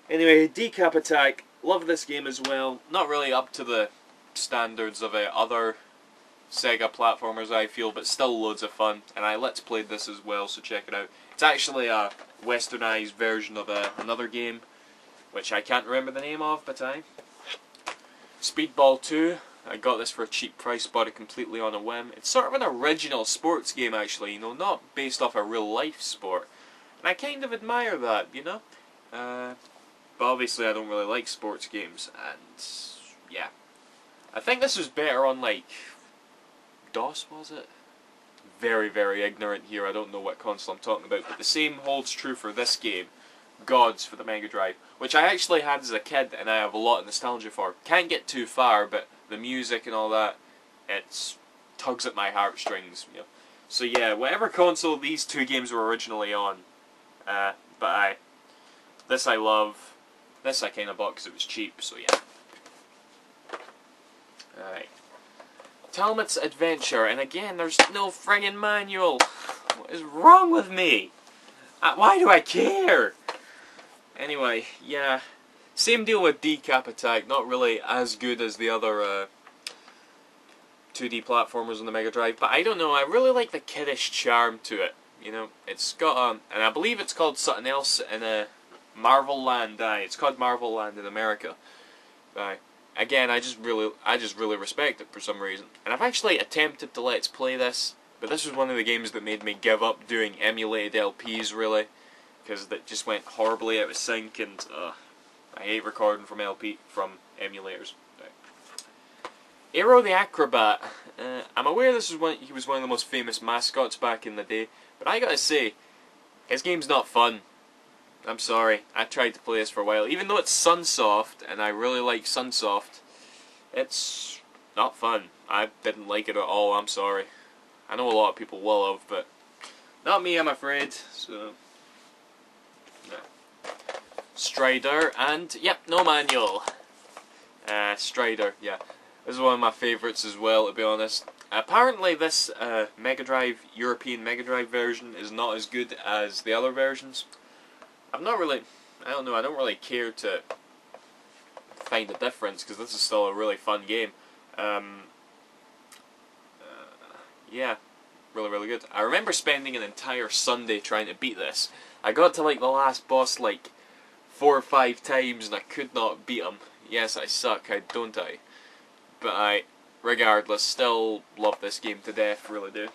Anyway, Decap Attack, love this game as well. Not really up to the standards of other Sega platformers, I feel, but still loads of fun. And I Let's Played this as well, so check it out. It's actually a westernized version of another game, which I can't remember the name of, but Speedball 2. I got this for a cheap price, bought it completely on a whim. It's sort of an original sports game, actually, you know, not based off a real life sport. And I kind of admire that, you know? But obviously I don't really like sports games, and yeah. I think this was better on, like, DOS, was it? Very, very ignorant here, I don't know what console I'm talking about, but the same holds true for this game, Gods for the Mega Drive, which I actually had as a kid and I have a lot of nostalgia for. Can't get too far, but the music and all that, it tugs at my heartstrings, you know. So yeah, whatever console these two games were originally on, this I love, this I kind of bought because it was cheap, so yeah. Alright. Talmud's Adventure, and again, there's no friggin' manual. What is wrong with me? Why do I care? Anyway, yeah. Same deal with Decap Attack, not really as good as the other 2D platformers on the Mega Drive, but I don't know, I really like the kiddish charm to it. You know, it's got and I believe it's called something else in Marvel Land. It's called Marvel Land in America. Again, I just really respect it for some reason. And I've actually attempted to Let's Play this, but this was one of the games that made me give up doing emulated LPs, really, because it just went horribly out of sync, and I hate recording from emulators. Right. Aero the Acrobat. I'm aware he was one of the most famous mascots back in the day, but I gotta say, his game's not fun. I'm sorry, I tried to play this for a while. Even though it's Sunsoft, and I really like Sunsoft, it's not fun. I didn't like it at all, I'm sorry. I know a lot of people will have, but not me, I'm afraid. So, yeah. Strider, and, yep, no manual. Strider, yeah. This is one of my favourites as well, to be honest. Apparently this European Mega Drive version is not as good as the other versions. I don't really care to find a difference, because this is still a really fun game. Yeah, really, really good. I remember spending an entire Sunday trying to beat this. I got to, like, the last boss, like, 4 or 5 times, and I could not beat him. Yes, I suck, don't I? But regardless, still love this game to death, really do.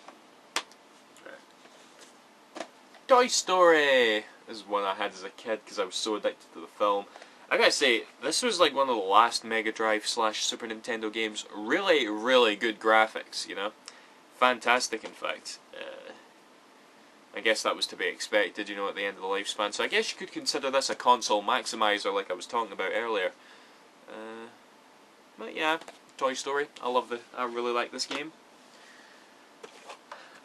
Toy Story! This is one I had as a kid because I was so addicted to the film. I gotta say, this was like one of the last Mega Drive / Super Nintendo games. Really, really good graphics, you know? Fantastic, in fact. I guess that was to be expected, you know, at the end of the lifespan. So I guess you could consider this a console maximizer like I was talking about earlier. But yeah, Toy Story. I really like this game.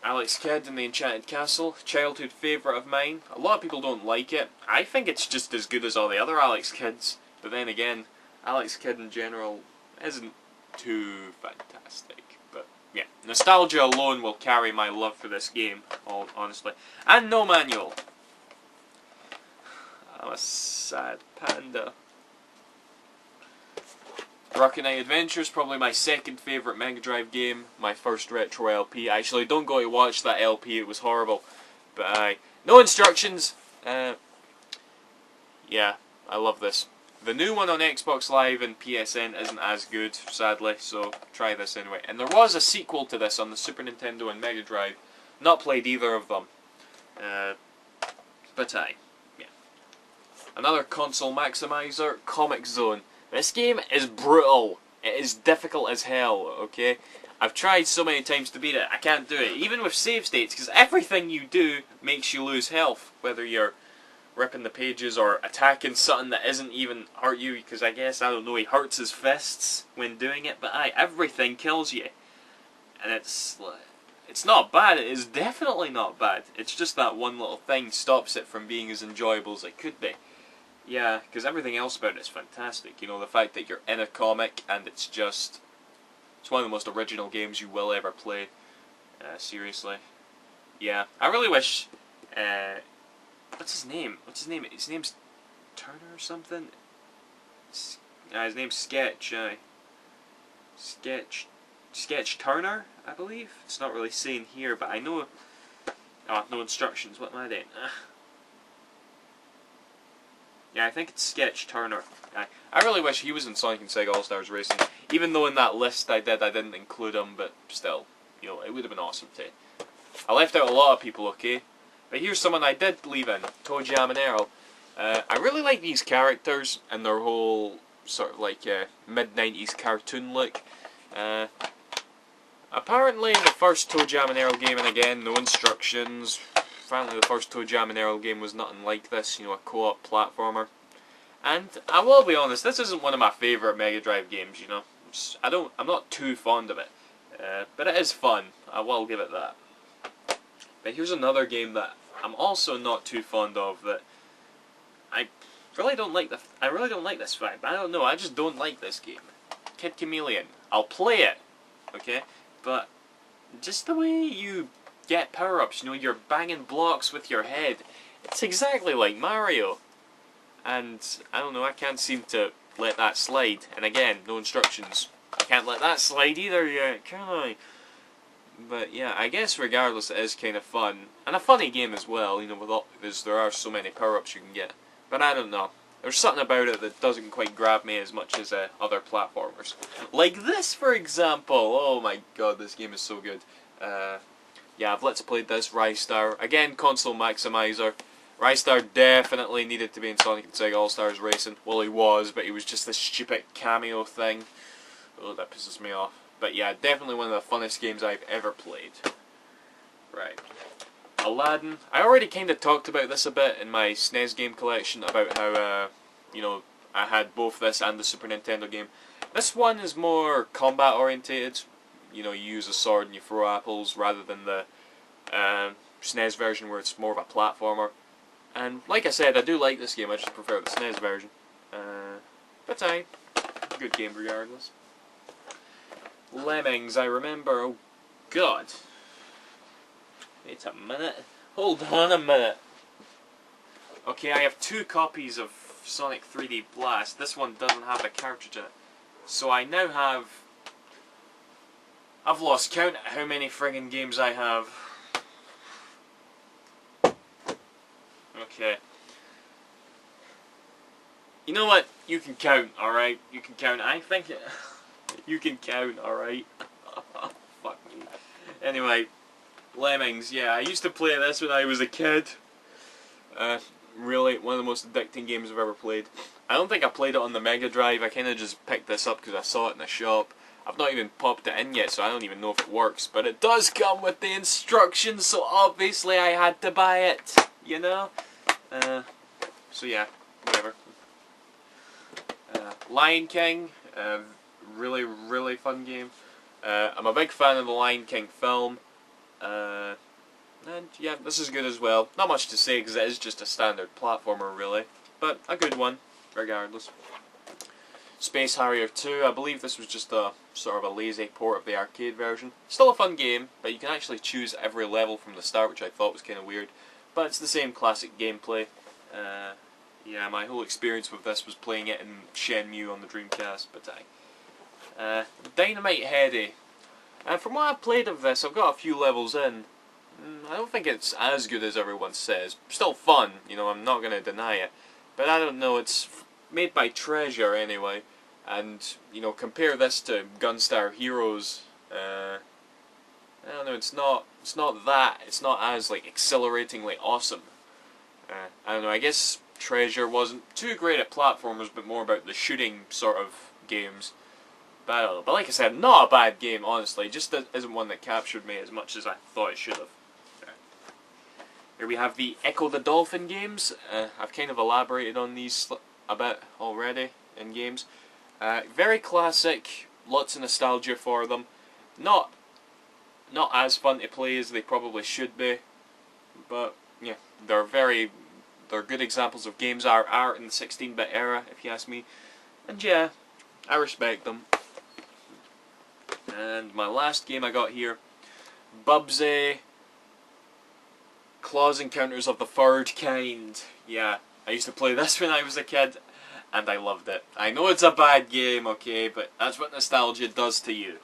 Alex Kidd and the Enchanted Castle, childhood favourite of mine. A lot of people don't like it. I think it's just as good as all the other Alex Kidds. But then again, Alex Kidd in general isn't too fantastic. But yeah, nostalgia alone will carry my love for this game, honestly. And no manual. I'm a sad panda. Rocket Knight Adventures, probably my second favourite Mega Drive game, my first retro LP. Actually, don't go to watch that LP, it was horrible. But no instructions. Yeah, I love this. The new one on Xbox Live and PSN isn't as good, sadly, so try this anyway. And there was a sequel to this on the Super Nintendo and Mega Drive. Not played either of them. But yeah. Another console maximizer, Comix Zone. This game is brutal. It is difficult as hell, okay? I've tried so many times to beat it, I can't do it. Even with save states, because everything you do makes you lose health. Whether you're ripping the pages or attacking something that isn't even hurt you, because I guess, I don't know, he hurts his fists when doing it, but everything kills you. And it's not bad, it is definitely not bad. It's just that one little thing stops it from being as enjoyable as it could be. Yeah, because everything else about it is fantastic. You know, the fact that you're in a comic and it's one of the most original games you will ever play. Seriously. Yeah, I really wish, what's his name? His name's Turner or something? His name's Sketch. Sketch Turner, I believe. It's not really saying here, but I know. Oh, no instructions. What am I doing? Yeah, I think it's Sketch Turner. I really wish he was in Sonic and Sega All Stars Racing. Even though in that list I didn't include him, but still, you know, it would have been awesome too. I left out a lot of people, okay? But here's someone I did leave in, ToeJam and Earl. I really like these characters and their whole sort of like mid-90s cartoon look. Apparently the first ToeJam and Earl game, and again, no instructions. Apparently the first ToeJam and Earl game was nothing like this, you know, a co-op platformer. And I will be honest, this isn't one of my favourite Mega Drive games, you know. I'm not too fond of it. But it is fun, I will give it that. But here's another game that I'm also not too fond of that I really don't like this vibe. I don't know, I just don't like this game. Kid Chameleon. I'll play it, okay? But just the way you get power-ups, you know, you're banging blocks with your head. It's exactly like Mario. And I don't know, I can't seem to let that slide. And again, no instructions. I can't let that slide either yet, can I? But yeah, I guess regardless it is kind of fun. And a funny game as well, you know, because there are so many power-ups you can get. But I don't know. There's something about it that doesn't quite grab me as much as other platformers. Like this, for example. Oh my god, this game is so good. Yeah, I've Let's Played this, Rystar. Again, console maximizer. Rystar definitely needed to be in Sonic and Sega All-Stars Racing. Well, he was, but he was just this stupid cameo thing. Oh, that pisses me off. But yeah, definitely one of the funnest games I've ever played. Right. Aladdin. I already kind of talked about this a bit in my SNES game collection, about how, you know, I had both this and the Super Nintendo game. This one is more combat orientated. You know, you use a sword and you throw apples, rather than the SNES version where it's more of a platformer. And like I said, I do like this game, I just prefer the SNES version. But good game regardless. Lemmings, I remember, oh god. Wait a minute. Hold on a minute. Okay, I have 2 copies of Sonic 3D Blast. This one doesn't have the cartridge in it. So I now have... I've lost count at how many friggin' games I have. Okay. You know what? You can count, alright? You can count. I think it... You can count, alright? Fuck me. Anyway, Lemmings, yeah, I used to play this when I was a kid. Really, one of the most addicting games I've ever played. I don't think I played it on the Mega Drive, I kinda just picked this up because I saw it in a shop. I've not even popped it in yet, so I don't even know if it works, but it does come with the instructions, so obviously I had to buy it, you know? So yeah, whatever. Lion King, really, really fun game. I'm a big fan of the Lion King film. And yeah, this is good as well. Not much to say because it is just a standard platformer really, but a good one, regardless. Space Harrier 2, I believe this was just a sort of a lazy port of the arcade version. Still a fun game, but you can actually choose every level from the start, which I thought was kind of weird. But it's the same classic gameplay. Yeah, my whole experience with this was playing it in Shenmue on the Dreamcast, but Dynamite Headdy. From what I've played of this, I've got a few levels in. I don't think it's as good as everyone says. Still fun, you know, I'm not going to deny it. But I don't know, it's made by Treasure anyway. And, you know, compare this to Gunstar Heroes. I don't know, it's not as, like, exhilaratingly awesome. I don't know, I guess Treasure wasn't too great at platformers, but more about the shooting sort of games. But I don't know. But like I said, not a bad game, honestly. Just isn't one that captured me as much as I thought it should have. Here we have the Echo the Dolphin games. I've kind of elaborated on these a bit already in games. Very classic, lots of nostalgia for them. Not as fun to play as they probably should be, but yeah, they're good examples of games art in the 16-bit era, if you ask me. And yeah, I respect them. And my last game I got here, Bubsy Claws Encounters of the Third Kind. Yeah, I used to play this when I was a kid, and I loved it. I know it's a bad game, okay, but that's what nostalgia does to you.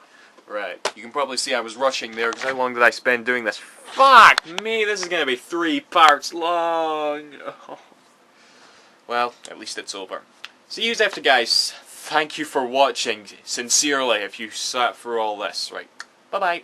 Right, you can probably see I was rushing there, because how long did I spend doing this? Fuck me, this is going to be 3 parts long. Oh. Well, at least it's over. See you after, guys. Thank you for watching, sincerely, if you sat through all this. Right, bye-bye.